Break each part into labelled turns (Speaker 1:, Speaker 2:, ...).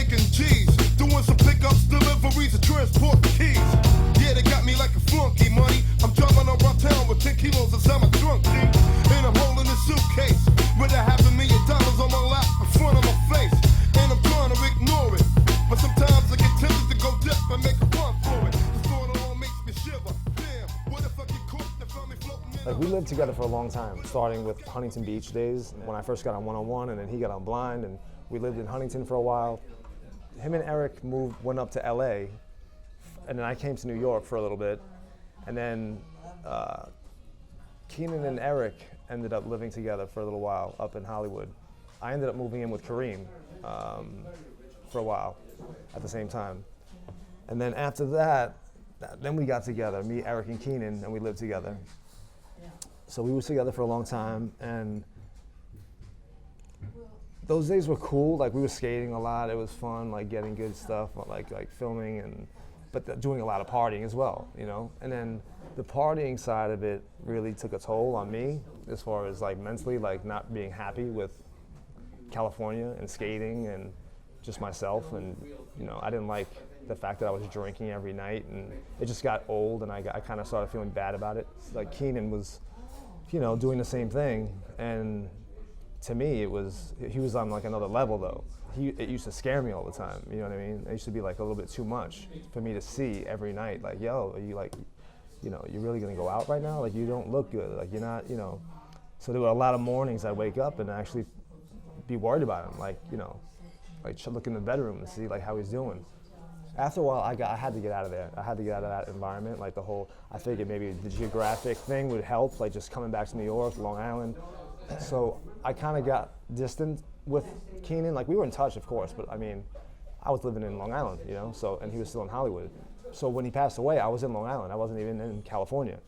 Speaker 1: making G's, doing some pickups, deliveries, and transport keys. Yeah, they got me like a flunky, money. I'm driving around town with 10 kilos inside my trunk, G. And I'm holding a suitcase with $500,000 on my lap in front of my face. And I'm trying to ignore it, but sometimes I get tempted to go dip and make a run for it. The thought alone makes me shiver. Damn, what if I get caught and found me floating in?
Speaker 2: Like, we lived together for a long time, starting with Huntington Beach days when I first got on 101, and then he got on Blind, and we lived in Huntington for a while. Him and Eric went up to LA, and then I came to New York for a little bit, and then Keenan and Eric ended up living together for a little while up in Hollywood. I ended up moving in with Kareem for a while at the same time. And then after that, then we got together, me, Eric, and Keenan, and we lived together. So we were together for a long time, and those days were cool. Like, we were skating a lot. It was fun, like getting good stuff, like filming, but doing a lot of partying as well, you know? And then the partying side of it really took a toll on me as far as like mentally, like not being happy with California and skating and just myself. And, you know, I didn't like the fact that I was drinking every night, and it just got old, and I kind of started feeling bad about it. Like, Keenan was, you know, doing the same thing, and to me, he was on like another level though. It used to scare me all the time, you know what I mean? It used to be like a little bit too much for me to see every night. Like, yo, are you like, you know, you're really gonna go out right now? Like, you don't look good, like you're not, you know. So there were a lot of mornings I'd wake up and actually be worried about him, like, you know, like look in the bedroom and see like how he's doing. After a while, I had to get out of there. I had to get out of that environment, like I figured maybe the geographic thing would help, like just coming back to New York, Long Island. So I kind of got distant with Keenan. Like, we were in touch, of course, but I mean, I was living in Long Island, you know, so, and he was still in Hollywood. So when he passed away, I was in Long Island. I wasn't even in California.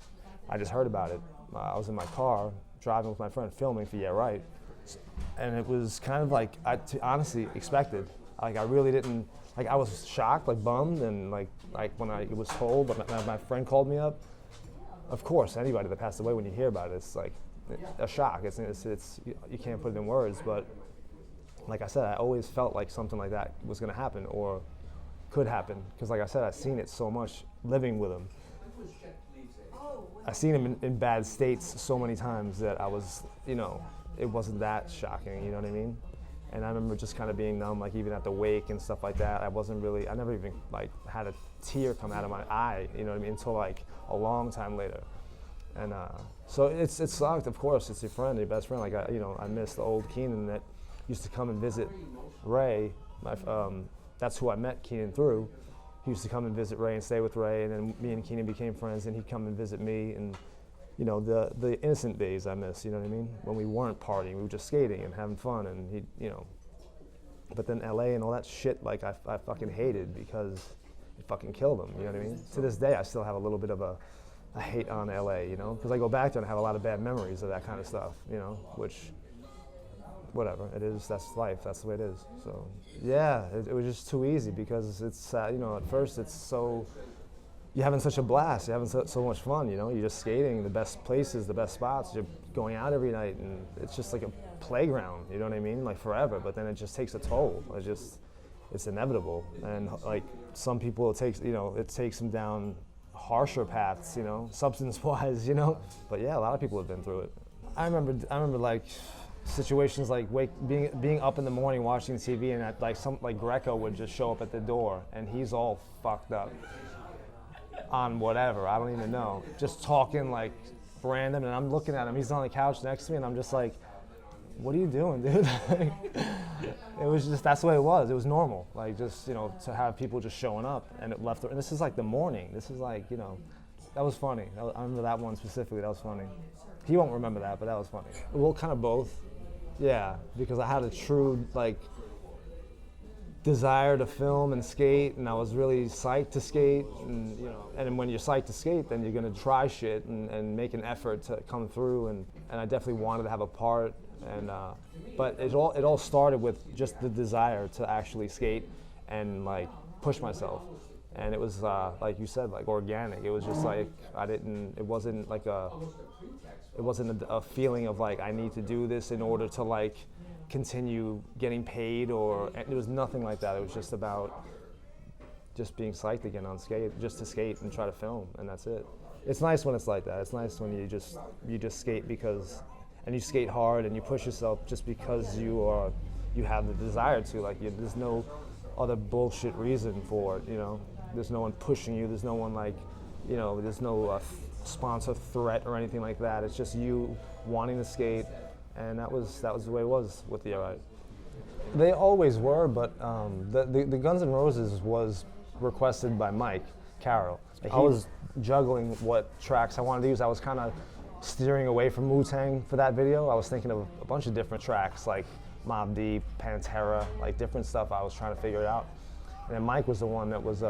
Speaker 2: I just heard about it. I was in my car, driving with my friend, filming for Yeah Right. And it was kind of like, honestly expected. Like, I really didn't, like, I was shocked, like bummed, and like when I was told, but my friend called me up. Of course, anybody that passed away, when you hear about it, it's like a shock. It's you can't put it in words, but like I said, I always felt like something like that was gonna happen or could happen, because like I said, I've seen it so much living with him. I've seen him in bad states so many times that I was, you know, it wasn't that shocking, you know what I mean? And I remember just kind of being numb, like even at the wake and stuff like that. I never even like had a tear come out of my eye, you know what I mean, until like a long time later. And so it sucked, of course. It's your friend, your best friend. Like, I miss the old Keenan that used to come and visit Ray. That's who I met Keenan through. He used to come and visit Ray and stay with Ray, and then me and Keenan became friends, and he'd come and visit me. And, you know, the innocent days I miss, you know what I mean? When we weren't partying, we were just skating and having fun, and he, you know. But then LA and all that shit, like, I fucking hated, because it fucking killed him, you know what I mean? To this day, I still have a little bit of a hate on LA, you know, because I go back there and have a lot of bad memories of that kind of stuff, you know, which, whatever, it is, that's life, that's the way it is. So, yeah, it was just too easy, because it's, you know, at first it's so, you're having such a blast, you're having so much fun, you know, you're just skating the best places, the best spots, you're going out every night, and it's just like a playground, you know what I mean, like forever, but then it just takes a toll. It's inevitable, and like some people, it takes them down harsher paths, you know, substance-wise, you know. But yeah, a lot of people have been through it. I remember like situations like being up in the morning watching TV, and like Greco would just show up at the door, and he's all fucked up on whatever, I don't even know, just talking like random, and I'm looking at him. He's on the couch next to me, and I'm just like, what are you doing, dude? It was just, that's the way it was. It was normal, like, just, you know, to have people just showing up, and it left. And this is like the morning. This is like, you know, that was funny. I remember that one specifically. That was funny. He won't remember that, but that was funny. Well, kind of both. Yeah, because I had a true like desire to film and skate, and I was really psyched to skate, and you know, and when you're psyched to skate, then you're gonna try shit and make an effort to come through, and I definitely wanted to have a part. And but it all started with just the desire to actually skate and like push myself, and it was like you said, like organic. It was just like it wasn't a feeling of like I need to do this in order to like continue getting paid, or it was nothing like that. It was just about just being psyched again on skate, just to skate and try to film, and that's it. It's nice when it's like that. It's nice when you just skate because, and you skate hard and you push yourself just because you have the desire to. Like there's no other bullshit reason for it, you know. There's no one pushing you. There's no one like, you know, there's no sponsor threat or anything like that. It's just you wanting to skate, and that was the way it was with the R1. They always were, but the Guns N' Roses was requested by Mike Carroll. I was juggling what tracks I wanted to use. I was kind of steering away from Wu-Tang for that video. I was thinking of a bunch of different tracks like Mobb Deep, Pantera, like different stuff. I was trying to figure it out. And then Mike was the one that was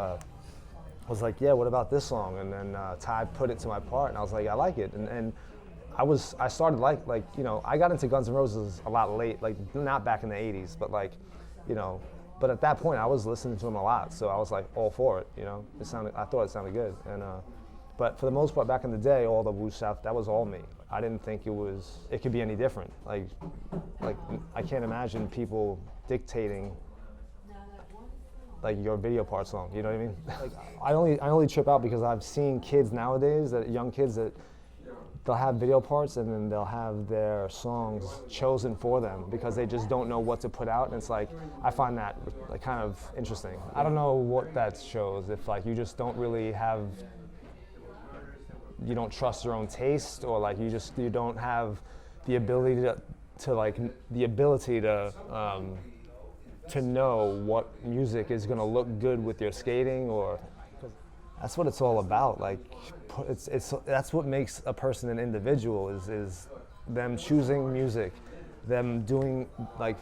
Speaker 2: like, yeah, what about this song? And then Ty put it to my part, and I was like, I like it. And I started like, you know, I got into Guns N' Roses a lot late, like not back in the 80s, but like, you know, but at that point I was listening to them a lot, so I was like all for it, you know. I thought it sounded good. And but for the most part back in the day, all the Wu stuff, that was all me. I didn't think it could be any different. Like I can't imagine people dictating like your video part song, you know what I mean? Like I only trip out because I've seen kids nowadays, young kids, that they'll have video parts and then they'll have their songs chosen for them because they just don't know what to put out, and it's like, I find that like kind of interesting. I don't know what that shows, if like you just don't really you don't trust your own taste, or like you don't have the ability to know what music is going to look good with your skating, or that's what it's all about. Like that's what makes a person an individual, is them choosing music, them doing like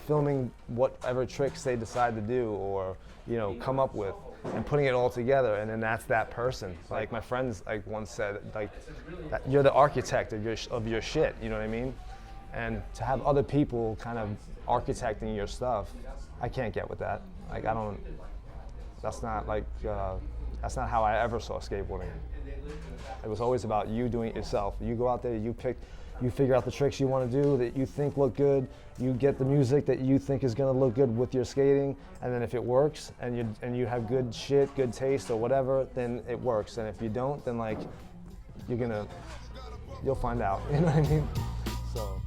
Speaker 2: filming whatever tricks they decide to do, or you know, come up with, and putting it all together, and then that's that person. Like my friends like once said, like that you're the architect of your shit, you know what I mean? And to have other people kind of architecting your stuff, I can't get with that. Like that's not how I ever saw skateboarding. It was always about you doing it yourself. You go out there, you figure out the tricks you want to do that you think look good, you get the music that you think is going to look good with your skating, and then if it works and you have good shit, good taste or whatever, then it works. And if you don't, then like you'll find out, you know what I mean? So